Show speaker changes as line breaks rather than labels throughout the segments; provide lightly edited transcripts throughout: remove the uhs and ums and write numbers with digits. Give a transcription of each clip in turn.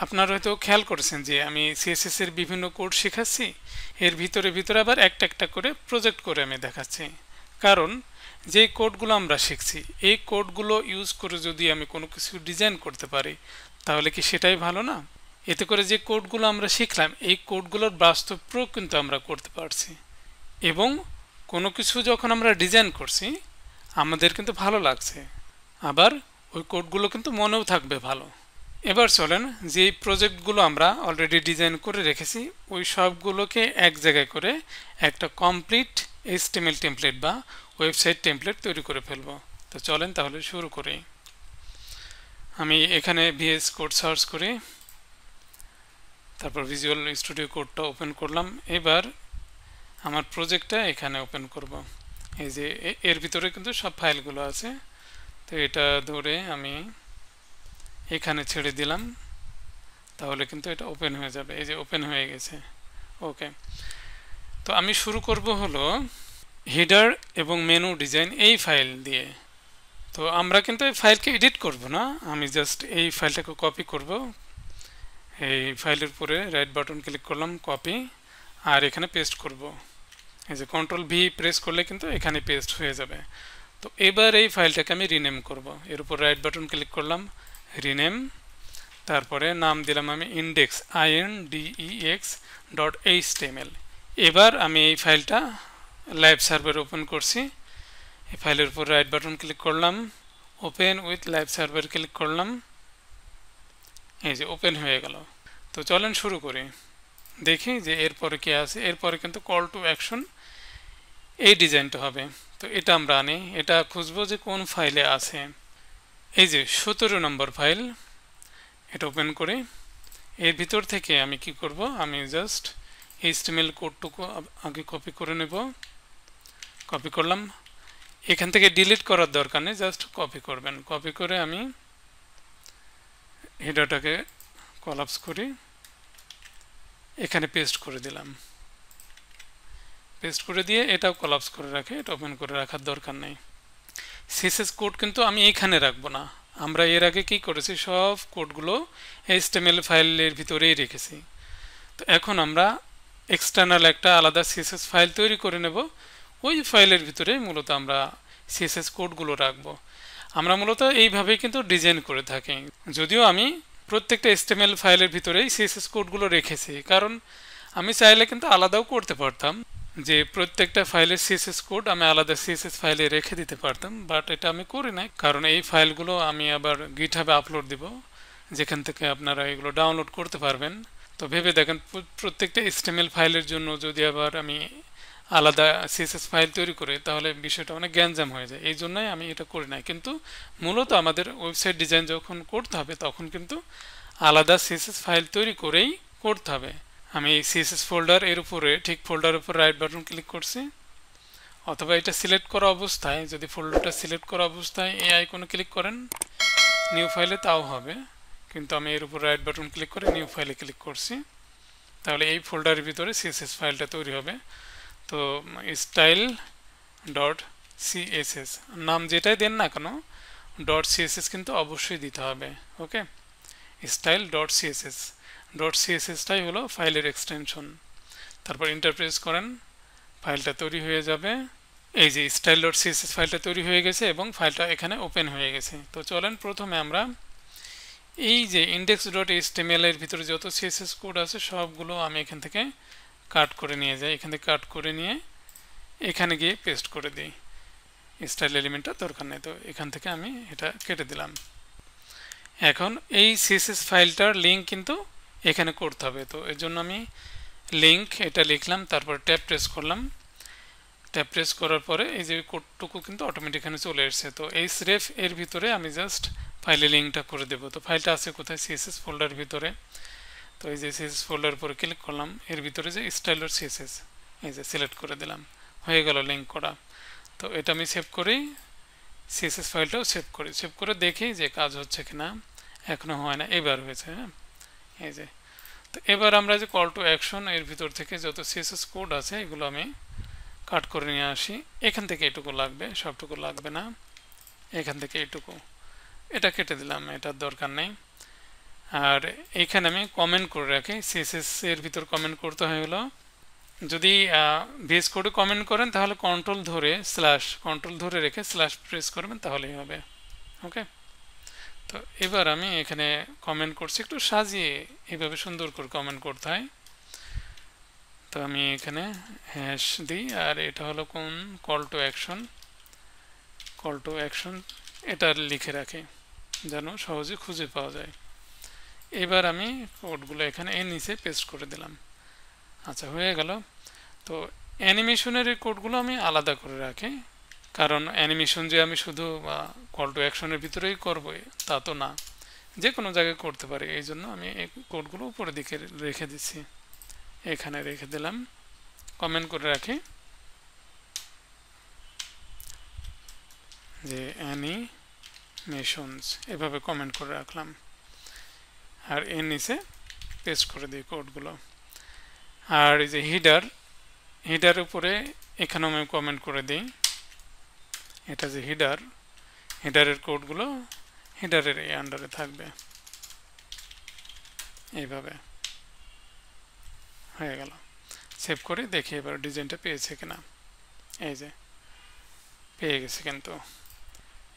আপনারা হয়তো খেয়াল করেছেন যে আমি সিএসএস এর বিভিন্ন কোড শেখাচ্ছি, এর ভিতরে ভিতরে আবার একটা একটা করে প্রজেক্ট করে আমি দেখাচ্ছি। কারণ যে কোডগুলো আমরা শিখছি এই কোডগুলো ইউজ করে যদি আমি কোনো কিছু ডিজাইন করতে পারি তাহলে কি সেটাই ভালো না? এতে করে যে কোডগুলো আমরা শিখলাম এই কোডগুলোর বাস্তব প্রয়োগ কিন্তু আমরা করতে পারছি, এবং কোনো কিছু যখন আমরা ডিজাইন করছি আমাদের কিন্তু ভালো লাগছে, আবার ওই কোডগুলো কিন্তু মনেও থাকবে ভালো। এবার চলেন যে প্রজেক্টগুলো আমরা অলরেডি ডিজাইন করে রেখেছি ওই সবগুলোকে এক জায়গায় করে একটা কমপ্লিট এইচটিএমএল টেমপ্লেট বা ওয়েবসাইট টেমপ্লেট তৈরি করে ফেলবো। তো চলেন তাহলে শুরু করি। আমি এখানে ভিএস কোড সার্চ করি, তারপর ভিজুয়াল স্টুডিও কোডটা ওপেন করলাম। এবার আমার প্রজেক্টটা এখানে ওপেন করব। এই যে এর ভিতরে কিন্তু সব ফাইলগুলো আছে, তো এটা ধরে আমি এখানে ছেড়ে দিলাম, তাহলে কিন্তু এটা ওপেন হয়ে যাবে। এই যে ওপেন হয়ে গেছে। ওকে, তো আমি শুরু করব হলো হেডার এবং মেনু ডিজাইন এই ফাইল দিয়ে। তো আমরা কিন্তু এই ফাইলকে এডিট করব না, আমি জাস্ট এই ফাইলটাকে কপি করব। এই ফাইলের উপরে রাইট বাটন ক্লিক করলাম, কপি, আর এখানে পেস্ট করব। এই যে কন্ট্রোল ভি প্রেস করলে কিন্তু এখানে পেস্ট হয়ে যাবে। তো এবার এই ফাইলটাকে আমি রিনেম করব। এর উপর রাইট বাটন ক্লিক করলাম, রিনেম, তারপরে নাম দিলাম আমি ইন্ডেক্স index.html। এবার আমি এই ফাইলটা লাইভ সার্ভার ওপেন করছি। এই ফাইলের উপর রাইট বাটন ক্লিক করলাম, open with live server click করলাম। এই যে ওপেন হয়ে গেল। তো চলেন শুরু করি, দেখি যে এরপরে কি আছে। এরপরে কিন্তু কল টু অ্যাকশন এই ডিজাইনটা হবে। তো এটা আমরা আনি, এটা খুঁজবো যে কোন ফাইলে আছে। এই যে 17 নম্বর ফাইল, এটা ওপেন করি। এর ভিতর থেকে আমি কি করব, আমি জাস্ট এইচটিএমএল কোডটুকু আগে কপি করে নেব। কপি করলাম, এখান থেকে ডিলিট করার দরকার নেই, জাস্ট কপি করবেন। কপি করে আমি হেডারটাকে কলাপস করি, এখানে পেস্ট করে দিলাম। পেস্ট করে দিয়ে এটাও কলাপস করে রাখে, এটা ওপেন করে রাখার দরকার নেই। সিএসএস কোড কিন্তু আমি এইখানে রাখবো না, আমরা এর আগে কি করেছি সব কোডগুলো এইচটিএমএল ফাইলের ভিতরেই রেখেছি। তো এখন আমরা এক্সটার্নাল একটা আলাদা সিএসএস ফাইল তৈরি করে নেব, ওই ফাইলের ভিতরে মূলত আমরা সিএসএস কোডগুলো রাখবো। আমরা মূলত এইভাবেই কিন্তু ডিজাইন করে থাকি, যদিও আমি প্রত্যেকটা এইচটিএমএল ফাইলের ভিতরেই সিএসএস কোডগুলো রেখেছি, কারণ আমি চাইলে কিন্তু আলাদাও করতে পারতাম, যে প্রত্যেকটা ফাইলের সিএসএস কোড আমি আলাদা সিএসএস ফাইলে রেখে দিতে পারতাম, বাট এটা আমি করি না, কারণ এই ফাইলগুলো আমি আবার গিটহাবে আপলোড দিব, যেখান থেকে আপনারা এগুলো ডাউনলোড করতে পারবেন। তো ভেবে দেখেন প্রত্যেকটা এইচটিএমএল ফাইলের জন্য যদি আবার আমি আলাদা সিএসএস ফাইল তৈরি করি তাহলে বিষয়টা অনেক গ্যাঞ্জাম হয়ে যায়, এই জন্যই আমি এটা করি না। কিন্তু মূলত আমাদের ওয়েবসাইট ডিজাইন যখন করতে হবে তখন কিন্তু আলাদা সিএসএস ফাইল তৈরি করেই করতে হবে। আমি সিএসএস ফোল্ডার এর উপরে ঠিক ফোল্ডারের উপর রাইট বাটন ক্লিক করছি, অথবা এটা সিলেক্ট করা অবস্থায়, যদি ফোল্ডারটা সিলেক্ট করা অবস্থায় এই আইকনে ক্লিক করেন নিউ ফাইলে তাও হবে, কিন্তু আমি এর উপর রাইট বাটন ক্লিক করে নিউ ফাইলে ক্লিক করছি, তাহলে এই ফোল্ডারের ভিতরে সিএসএস ফাইলটা তৈরি হবে। তো স্টাইল ডট সিএসএস নাম যেটাই দেন না কেন ডট সিএসএস কিন্তু অবশ্যই দিতে হবে। ওকে, স্টাইল ডট সিএসএস, ডট সিএসএসটাই হলো ফাইলের এক্সটেনশন। তারপর ইন্টারপ্রেস করেন, ফাইলটা তৈরি হয়ে যাবে। এই যে স্টাইল ডট সিএসএস ফাইলটা তৈরি হয়ে গেছে এবং ফাইলটা এখানে ওপেন হয়ে গেছে। তো চলেন প্রথমে আমরা এই যে ইন্ডেক্স ডট এইচটিএমএল এর ভিতরে যত সিএসএস কোড আছে সবগুলো আমি এখান থেকে কাট করে নিয়ে যাই, এখান থেকে কাট করে নিয়ে এখানে গিয়ে পেস্ট করে দিই। স্টাইল এলিমেন্টটা দরকার নেই, তো এখান থেকে আমি এটা কেটে দিলাম। এখন এই সিএসএস ফাইলটার লিঙ্ক কিন্তু এখানে করতে হবে, তো এর জন্য আমি লিঙ্ক এটা লিখলাম, তারপর ট্যাব প্রেস করলাম। ট্যাব প্রেস করার পরে এই যে কোডটুকু কিন্তু অটোমেটিক এখানে চলে এসেছে। তো এই রেফ এর ভিতরে আমি জাস্ট ফাইলে লিঙ্কটা করে দেবো। তো ফাইলটা আছে কোথায়, সিএসএস ফোল্ডার ভিতরে। তো এই যে সিএসএস ফোল্ডার উপরে ক্লিক করলাম, এর ভিতরে যে স্টাইল ডট সিএসএস এই যে সিলেক্ট করে দিলাম, হয়ে গেল লিঙ্ক করা। তো এটা আমি সেভ করি, সিএসএস ফাইলটাও সেভ করি, সেভ করে দেখি যে কাজ হচ্ছে কিনা। এখনো হয় না, এবার হয়েছে। হ্যাঁ, এই যে। তো এবার আমরা যে কল টু অ্যাকশন এর ভিতর থেকে যত সিএসএস কোড আছে এগুলো আমি কাট করে নিয়ে আসি। এখান থেকে এটুকু লাগবে, সবটুকু লাগবে না, এখান থেকে এটুকু, এটা কেটে দিলাম, এটার দরকার নেই। আর এখানে আমি কমেন্ট করে রাখি। সিএসএস এর ভিতর কমেন্ট করতে হয় হলো, যদি ভিএস কোডে কমেন্ট করেন তাহলে কন্ট্রোল ধরে রেখে স্ল্যাশ প্রেস করবেন, তাহলেই হবে। ওকে, তো এবার আমি এখানে কমেন্ট করছি, একটু সাজিয়ে এইভাবে সুন্দর করে কমেন্ট করতে হয়। তো আমি এখানে হ্যাশ দিই, আর এটা হলো কোন কল টু অ্যাকশন এটা লিখে রাখি যেন সহজে খুঁজে পাওয়া যায়। এবার আমি কোডগুলো এখানে এর নিচে পেস্ট করে দিলাম। আচ্ছা, হয়ে গেল। তো অ্যানিমেশনের এই কোডগুলো আমি আলাদা করে রাখি, কারণ অ্যানিমেশন যে আমি শুধু কল টু অ্যাকশনের ভিতরেই করব তা তো না, যে কোনো জায়গায় করতে পারি। এই জন্য আমি এই কোডগুলো উপরের দিকে রেখে দিচ্ছি, এখানে রেখে দিলাম, কমেন্ট করে রাখি যে অ্যানিমেশনস, এভাবে কমেন্ট করে রাখলাম। আর এর নিচে পেস্ট করে দিই কোডগুলো। আর এই যে হিডার উপরে এখানেও আমি কমেন্ট করে দিই, এটা যে হিডারের কোডগুলো হিডারের এই আন্ডারে থাকবে। এইভাবে হয়ে গেল। সেভ করে দেখি এবার ডিজাইনটা পেয়েছে কিনা। এই যে পেয়ে গেছে কিন্তু।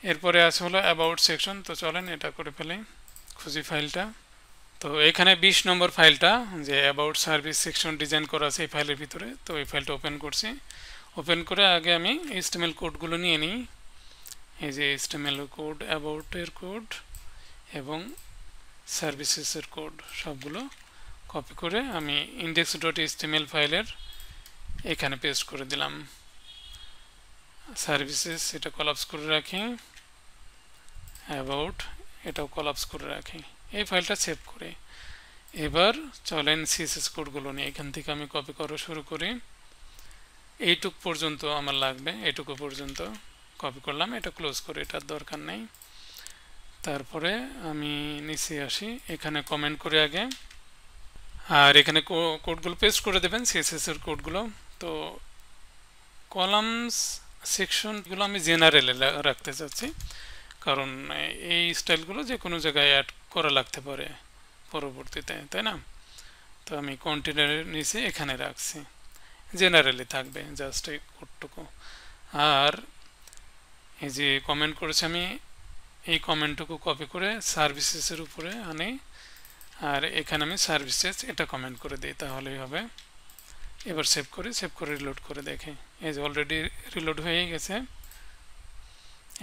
এরপরে আছে হলো অ্যাবাউট সেকশন। তো চলেন এটা করে ফেলি, খুঁজি ফাইলটা। তো এখানে 20 নম্বর ফাইলটা যে অ্যাবাউট সার্ভিস সেকশন ডিজাইন করা আছে এই ফাইলের ভিতরে। তো এই ফাইলটা ওপেন করছি। ওপেন করে আগে আমি HTML কোডগুলো নিয়ে নিই। এই যে HTML কোড, অ্যাবাউটের কোড এবং সার্ভিসেসের কোড সবগুলো কপি করে আমি index.html ফাইলের এখানে পেস্ট করে দিলাম। সার্ভিসেস এটা কলাপস করে রাখি, অ্যাবাউট এটাও কলাপস করে রাখি, এই ফাইলটা সেভ করে। এবার চলেন সিএসএস কোডগুলো নিয়ে এখান থেকে আমি কপি করা শুরু করি। এইটুক পর্যন্ত আমার লাগবে, এইটুকু পর্যন্ত কপি করলাম, এটা ক্লোজ করে, এটার দরকার নেই। তারপরে আমি নিচে আসি, এখানে কমেন্ট করে আগে, আর এখানে কোডগুলো পেস্ট করে দেবেন সিএসএস এর কোডগুলো। তো কলামস সেকশনগুলো আমি জেনারেলে রাখতে চাচ্ছি, কারণ এই স্টাইলগুলো যে কোনো জায়গায় অ্যাড করা লাগতে পারে পরবর্তীতে, তাই না? তো আমি কন্টেনারের নিচে এখানে রাখছি, জেনারেলি থাকবে জাস্ট এই কোডটুকু। আর এই যে কমেন্ট করেছি আমি, এই কমেন্টটুকু কপি করে সার্ভিসেসের উপরে আনি, আর এখানে আমি সার্ভিসেস এটা কমেন্ট করে দিই, তাহলেই হবে। এবার সেভ করে রিলোড করে দেখি। এই যে অলরেডি রিলোড হয়ে গেছে,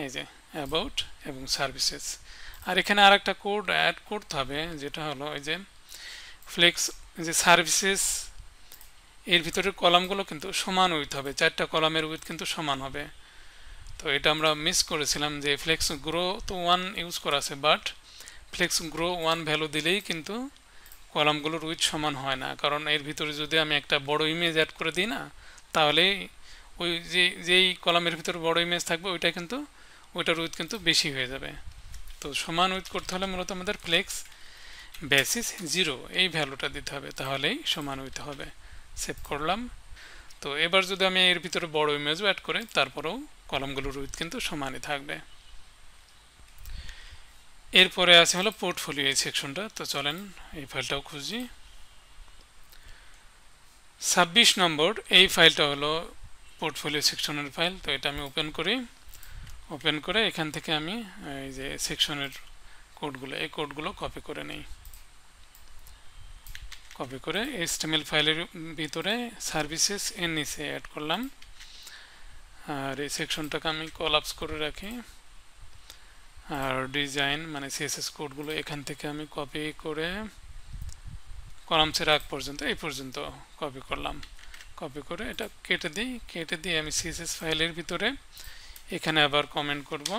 এই যে অ্যাবাউট এবং সার্ভিসেস। আর এখানে আর একটা কোড অ্যাড করতে হবে, যেটা হলো এই যে ফ্লেক্স, যে সার্ভিসেস এর ভিতরে কলামগুলো কিন্তু সমান উইথ হবে, 4টা কলামের উইথ কিন্তু সমান হবে। তো এটা আমরা মিস করেছিলাম, যে ফ্লেক্স গ্রো তো 1 ইউজ করা আছে, বাট ফ্লেক্স গ্রো 1 ভ্যালু দিলেই কিন্তু কলামগুলোর উইথ সমান হয় না, কারণ এর ভিতরে যদি আমি একটা বড় ইমেজ অ্যাড করে দিই না, তাহলে ওই যেই কলামের ভিতরে বড় ইমেজ থাকবে ওইটার উইথ কিন্তু বেশি হয়ে যাবে। তো সমান উইথ করতে হলে মূলত আমাদের ফ্লেক্স বেসিস 0 এই ভ্যালুটা দিতে হবে, তাহলেই সমান উইথ হবে। সেভ করলাম। তো এবার যদি আমি এর ভিতরে বড় ইমেজও অ্যাড করি, তারপরেও কলামগুলোর উইথ কিন্তু সমানই থাকবে। এরপরে আছে হলো পোর্টফোলিও এই সেকশনটা। তো চলেন এই ফাইলটাও খুঁজি। 26 নম্বর এই ফাইলটা হলো পোর্টফোলিও সেকশনের ফাইল। তো এটা আমি ওপেন করি, ওপেন করে এখান থেকে আমি এই যে সেকশনের কোডগুলো, এই কোডগুলো কপি করে নিই। কপি করে HTML ফাইলের ভিতরে সার্ভিসেস এর নিচে অ্যাড করলাম, আর এই সেকশনটাকে আমি কলাপস করে রাখি। আর ডিজাইন মানে সিএসএস কোডগুলো এখান থেকে আমি কপি করে কলামসের আগ পর্যন্ত এই পর্যন্ত কপি করলাম। কপি করে এটা কেটে দিয়ে আমি সিএসএস ফাইলের ভিতরে এখানে আবার কমেন্ট করব,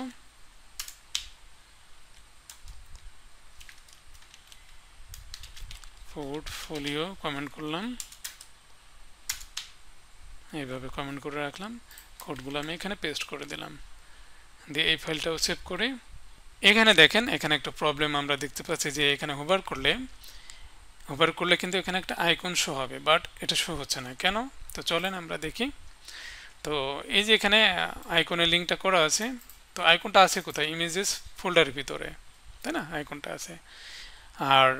পোর্টফোলিও কমেন্ট করলাম, এইভাবে কমেন্ট করে রাখলাম। কোডগুলো আমি এখানে পেস্ট করে দিলাম, দিয়ে এই ফাইলটাও সেভ করি। এখানে দেখেন, এখানে একটা প্রবলেম আমরা দেখতে পাচ্ছি, যে এখানে হোভার করলে কিন্তু এখানে একটা আইকন শো হবে, বাট এটা শো হচ্ছে না কেন? তো চলেন আমরা দেখি। তো এই যে এখানে আইকনের লিঙ্কটা করা আছে, তো আইকনটা আছে কোথায়? ইমেজেস ফোল্ডারের ভিতরে, তাই না? আইকনটা আছে। আর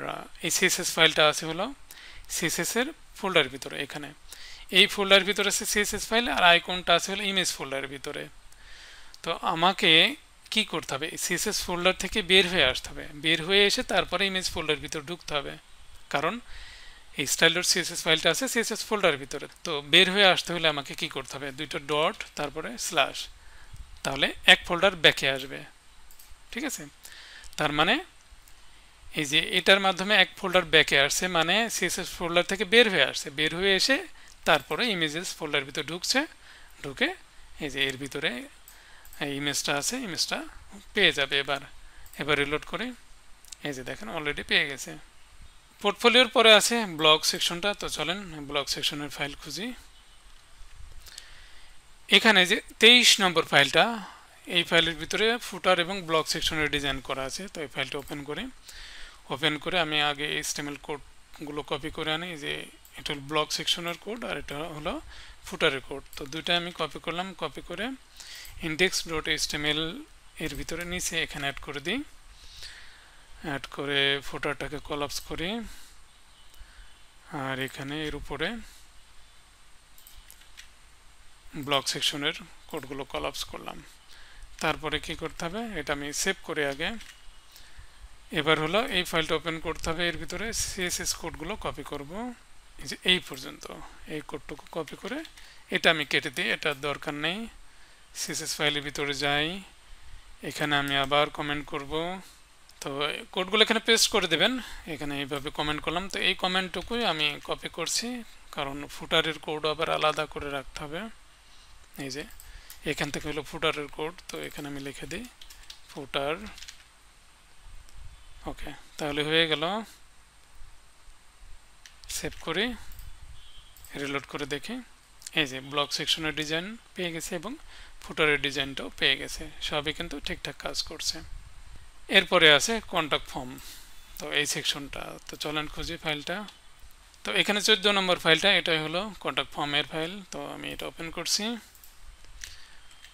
এই সিএসএস ফাইলটা আছে হলো সিএসএস এর ফোল্ডারের ভিতরে। এখানে এই ফোল্ডারের ভিতরে আছে সিএসএস ফাইল, আর আইকনটা আছে হলো ইমেজ ফোল্ডারের ভিতরে। তো আমাকে কি করতে হবে, সিএসএস ফোল্ডার থেকে বের হয়ে আসতে হবে, বের হয়ে এসে তারপরে ইমেজ ফোল্ডারের ভিতর ঢুকতে হবে, কারণ এই স্টাইল ডট সিএসএস ফাইলটা আছে সিএসএস ফোল্ডারের ভিতরে। তো বের হয়ে আসতে হলে আমাকে কি করতে হবে, দুইটা ডট তারপরে স্ল্যাশ, তাহলে এক ফোল্ডার ব্যাকে আসবে। ঠিক আছে, তার মানে এই যে এটার মাধ্যমে এক ফোল্ডার ব্যাকে আসছে, মানে সিএসএস ফোল্ডার থেকে বের হয়ে আসছে, বের হয়ে এসে তারপরে ইমেজেস ফোল্ডারের ভিতরে ঢুকছে, ঢুকে এই যে এর ভিতরে এই ইমেজটা আছে, ইমেজটা পেয়ে যাবে। এবার রিলোড করে এই যে দেখেন অলরেডি পেয়ে গেছে। পোর্টফোলিওর পরে আছে ব্লগ সেকশনটা। তো চলেন ব্লগ সেকশনের ফাইল খুঁজি। এখানে যে 23 নম্বর ফাইলটা, এই ফাইলের ভিতরে ফুটার এবং ব্লগ সেকশনের ডিজাইন করা আছে। তো এই ফাইলটা ওপেন করে আমি আগে HTML কোডগুলো কপি করে আনি। যে এটা হলো ব্লগ সেকশনের কোড আর এটা হলো ফুটারের কোড। তো দুইটা আমি কপি করলাম, কপি করে index.html এর ভিতরে নিচে এখানে অ্যাড করে দিই, অ্যাড করে ফুটারটাকে কলাপস করি, আর এখানে এর উপরে ব্লগ সেকশনের কোডগুলো কলাপস করলাম। তারপরে কি করতে হবে, এটা আমি সেভ করে আগে। এবার হলো এই ফাইলটা ওপেন করতে হবে, এর ভিতরে সিএসএস কোডগুলো কপি করব। এই যে এই পর্যন্ত এই কোডটুকু কপি করে এটা আমি কেটে দিই, এটা দরকার নেই। সিএসএস ফাইলের ভিতরে যাই, এখানে আমি আবার কমেন্ট করব। তো কোডগুলো এখানে পেস্ট করে দেবেন, এখানে এইভাবে কমেন্ট করলাম। তো এই কমেন্টটুকুই আমি কপি করছি, কারণ ফুটারের কোড আবার আলাদা করে রাখতে হবে। এই যে এখান থেকে হলো ফুটারের কোড, তো এখানে আমি লিখে দিই ফুটার। ওকে, তাহলে হয়ে গেল। সেভ করি, রিলোড করে দেখি, এই যে ব্লগ সেকশনের ডিজাইন পেয়ে গেছে এবং ফুটারের ডিজাইনটাও পেয়ে গেছে, সবই কিন্তু ঠিকঠাক কাজ করছে। এরপরে আছে কন্ট্যাক্ট ফর্ম, তো এই সেকশনটা। তো চলেন খুঁজি ফাইলটা। তো এখানে 14 নম্বর ফাইলটা, এটাই হলো কন্ট্যাক্ট ফর্মের ফাইল। তো আমি এটা ওপেন করছি,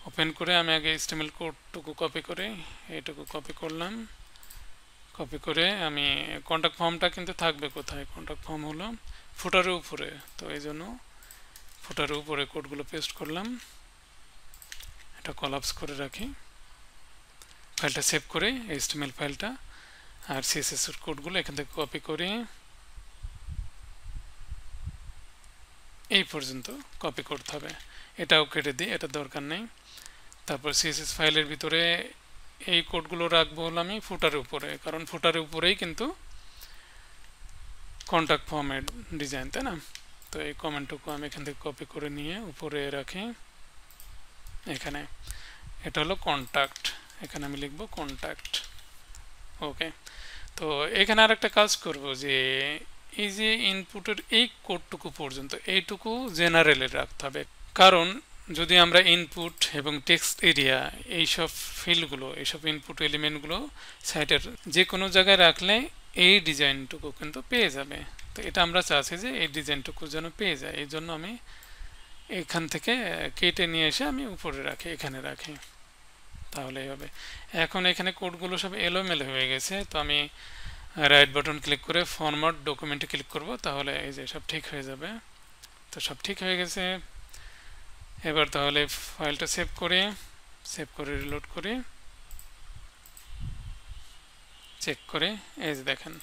ওপেন করে আমি আগে HTML কোডটুকু কপি করে এইটুকু কপি করলাম, কপি করে আমি কন্ট্যাক্ট ফর্মটা কিন্তু থাকবে কোথায়, কন্ট্যাক্ট ফর্ম হলো ফুটারের উপরে। তো এই জন্য ফুটারের উপরে কোডগুলো পেস্ট করলাম, এটা কলাপস করে রাখি, ফাইলটা সেভ করে HTML ফাইলটা আর CSS এর কোডগুলো এখান থেকে কপি করে এই পর্যন্ত কপি করতে হবে। এটাও কেটে দিই, এটা দরকার নেই। তারপর CSS ফাইলের ভিতরে এই কোডগুলো রাখবো হলো আমি ফুটারের উপরে, কারণ ফুটারের উপরেই কিন্তু কন্ট্যাক্ট ফর্মের ডিজাইন, তাই না। তো এই কমেন্টটুকু আমি এখান থেকে কপি করে নিয়ে উপরে রাখি। এখানে এটা হলো কন্ট্যাক্ট, এখানে আমি লিখবো কন্ট্যাক্ট। ওকে, তো এখানে আর একটা কাজ করব, যে এই যে ইনপুটের এই কোডটুকু পর্যন্ত এইটুকু জেনারেলে রাখতে হবে, কারণ যদি আমরা ইনপুট এবং টেক্সট এরিয়া এইসব ফিল্ডগুলো, এইসব ইনপুট এলিমেন্টগুলো সাইটের যে কোনো জায়গায় রাখলে এই ডিজাইনটুকু কিন্তু পেয়ে যাবে। তো এটা আমরা চাচ্ছি যে এই ডিজাইনটুকু যেন পেয়ে যায়, এই জন্য আমি এখান থেকে কেটে নিয়ে এসে আমি উপরে রাখি, এখানে রাখি, তাহলেই হবে। এখন এখানে কোডগুলো সব এলোমেলো হয়ে গেছে, তো আমি রাইট বাটন ক্লিক করে ফরম্যাট ডকুমেন্টে ক্লিক করব, তাহলে এই যে সব ঠিক হয়ে যাবে। তো সব ঠিক হয়ে গেছে। এবার তাহলে ফাইলটা সেভ করে রিলোড করে চেক করে এই যে দেখেন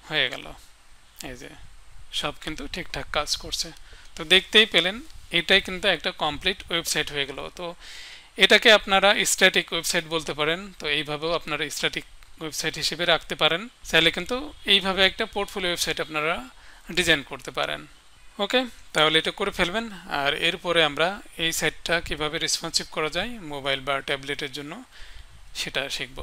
হয়ে গেল, এই যে সব কিন্তু ঠিকঠাক কাজ করছে। তো দেখতেই পেলেন এটাই কিন্তু একটা কমপ্লিট ওয়েবসাইট হয়ে গেল। তো এটাকে আপনারা স্ট্যাটিক ওয়েবসাইট বলতে পারেন। তো এইভাবেও আপনারা স্ট্যাটিক ওয়েবসাইট হিসেবে রাখতে পারেন, চাইলে কিন্তু এইভাবে একটা পোর্টফোলিও ওয়েবসাইট আপনারা ডিজাইন করতে পারেন। ওকে, তাহলে এটা করে ফেলবেন। আর এরপরে আমরা এই সাইটটা কিভাবে রেসপন্সিভ করা যায় মোবাইল বা ট্যাবলেটের জন্য সেটা শিখব।